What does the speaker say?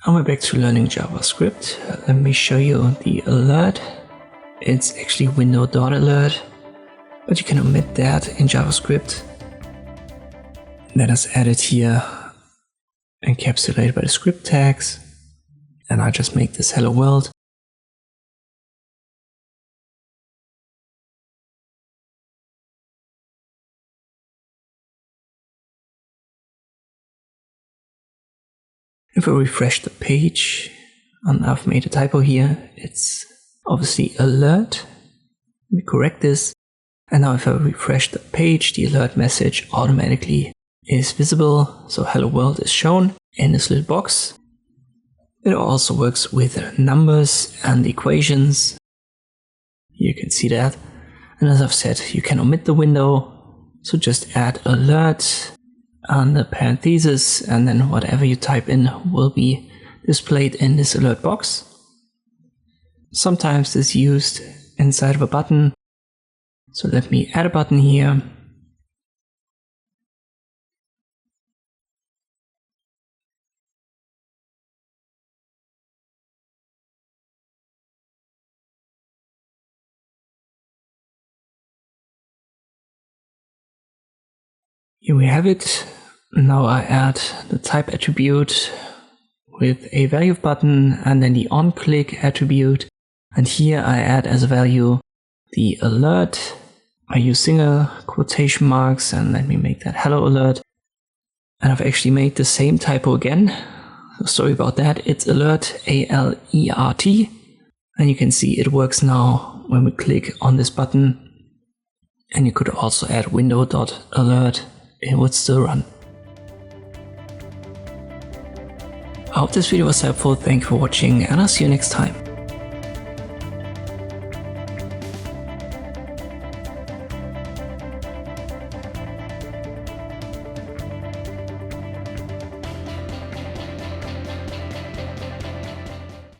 And we're back to learning JavaScript. Let me show you the alert. It's actually window.alert, but you can omit that in JavaScript. That is added here, encapsulated by the script tags. And I just make this hello world. If I refresh the page, and I've made a typo here, it's obviously alert. Let me correct this. And now if I refresh the page, the alert message automatically is visible. So hello world is shown in this little box. It also works with numbers and equations. You can see that. And as I've said, you can omit the window. So just add alert and the parentheses, and then whatever you type in will be displayed in this alert box. Sometimes this is used inside of a button. So let me add a button here. Here we have it. Now I add the type attribute with a value of button and then the on-click attribute. And here I add as a value the alert. I use single quotation marks and let me make that hello alert. And I've actually made the same typo again. So sorry about that. It's alert, A-L-E-R-T. And you can see it works now when we click on this button. And you could also add window.alert. It would still run. I hope this video was helpful. Thank you for watching and I'll see you next time.